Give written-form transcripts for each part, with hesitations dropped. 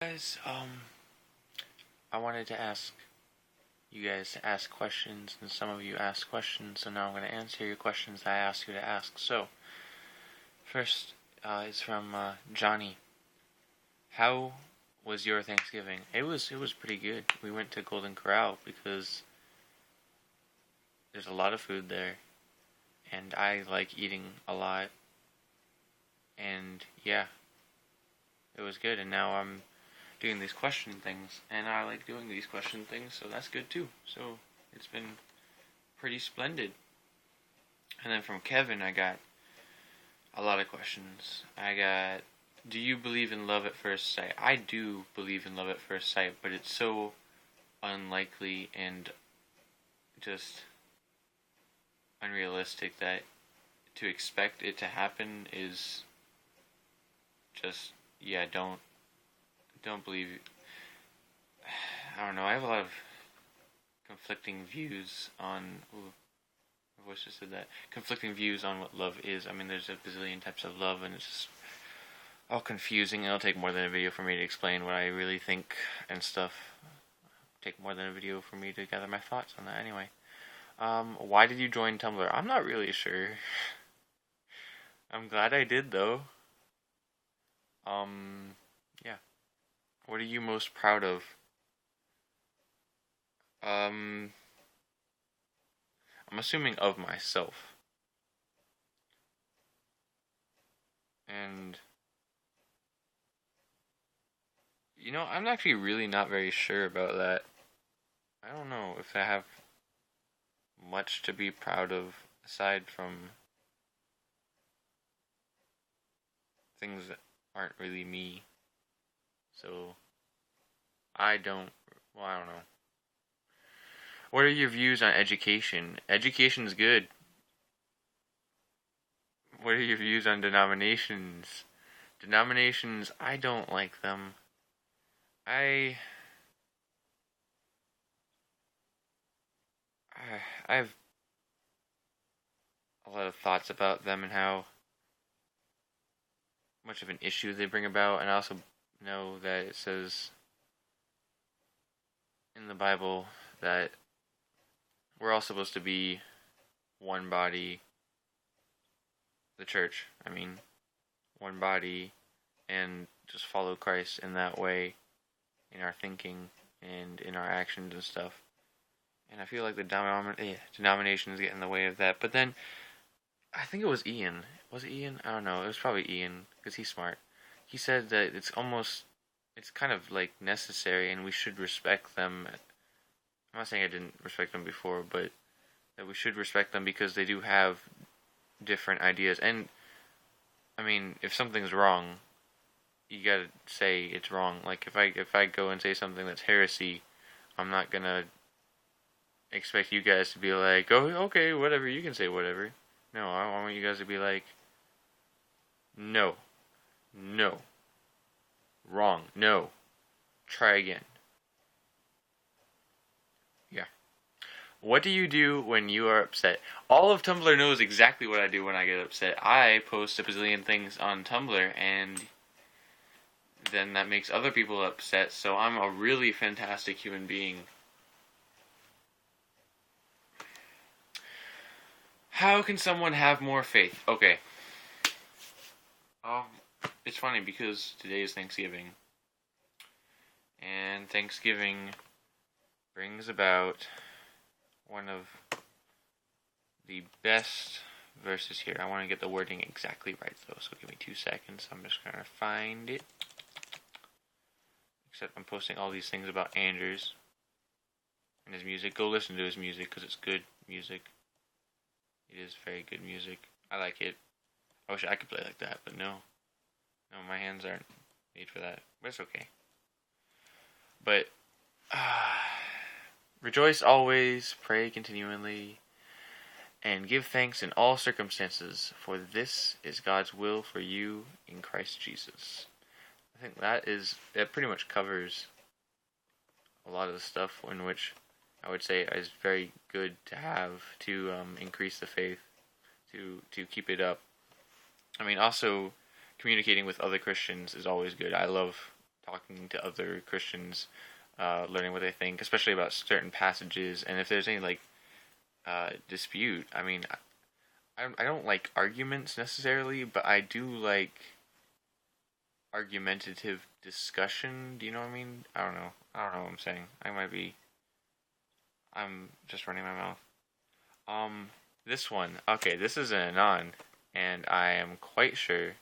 Guys, I wanted to ask you guys to ask questions, and some of you asked questions, so now I'm going to answer your questions that I asked you to ask. So, first is from Johnny. How was your Thanksgiving? It was pretty good. We went to Golden Corral because there's a lot of food there, and I like eating a lot, and yeah, it was good. And now I'm doing these question things, and I like doing these question things, so that's good too. So it's been pretty splendid. And then from Kevin, I got a lot of questions. I got, do you believe in love at first sight? I do believe in love at first sight, but it's so unlikely and just unrealistic that to expect it to happen is just, yeah, don't believe. I don't know. I have a lot of conflicting views on. Ooh, my voice just said that. Conflicting views on what love is. I mean, there's a bazillion types of love, and it's just all confusing. It'll take more than a video for me to explain what I really think and stuff. Take more than a video for me to gather my thoughts on that. Anyway, why did you join Tumblr? I'm not really sure. I'm glad I did though. Yeah. What are you most proud of? I'm assuming of myself. And, I'm actually really not very sure about that. I don't know if I have much to be proud of aside from things that aren't really me. So, I don't know. What are your views on education? Education's good. What are your views on denominations? Denominations, I don't like them. I I have a lot of thoughts about them and how much of an issue they bring about, and I also know that it says in the Bible that we're all supposed to be one body, the church, I mean, one body, and just follow Christ in that way, in our thinking and in our actions and stuff. And I feel like the denominations get in the way of that. But then, I think it was Ian. Was it Ian? I don't know. It was probably Ian, because he's smart. He said that it's kind of like necessary, and we should respect them. I'm not saying I didn't respect them before, but that we should respect them because they do have different ideas. And, I mean, if something's wrong, you gotta say it's wrong. Like, if I go and say something that's heresy, I'm not gonna expect you guys to be like, oh, okay, whatever, you can say whatever. No, I want you guys to be like, no, no, wrong, no, try again. Yeah. What do you do when you are upset? All of Tumblr knows exactly what I do when I get upset. I post a bazillion things on Tumblr, and then that makes other people upset, so I'm a really fantastic human being. How can someone have more faith? Okay. Um, it's funny because today is Thanksgiving. And Thanksgiving brings about one of the best verses here. I want to get the wording exactly right though, so give me 2 seconds. I'm just going to find it. Except I'm posting all these things about Anders and his music. Go listen to his music because it's good music. It is very good music. I like it. I wish I could play like that, but no. No, my hands aren't made for that. But it's okay. But, rejoice always, pray continually, and give thanks in all circumstances, for this is God's will for you in Christ Jesus. I think that pretty much covers a lot of the stuff in which I would say is very good to have to increase the faith, to keep it up. I mean, also communicating with other Christians is always good. I love talking to other Christians, learning what they think, especially about certain passages, and if there's any like dispute. I mean, I don't like arguments necessarily, but I do like argumentative discussion. Do you know what I mean? I don't know. I don't know what I'm saying. I'm just running my mouth. This one. Okay, this is an Anon, and I am quite sure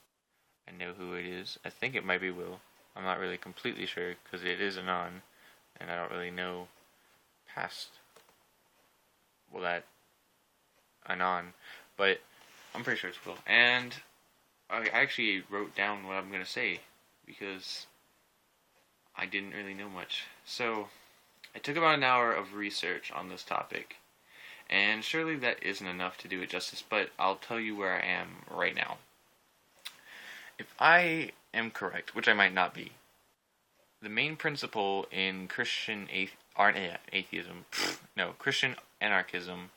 I know who it is. I think it might be Will. I'm not really completely sure, because it is Anon, and I don't really know past, well, that Anon, but I'm pretty sure it's Will. And I actually wrote down what I'm going to say, because I didn't really know much. So, I took about an hour of research on this topic, and surely that isn't enough to do it justice, but I'll tell you where I am right now. If I am correct, which I might not be, the main principle in Christian Christian anarchism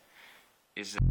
is that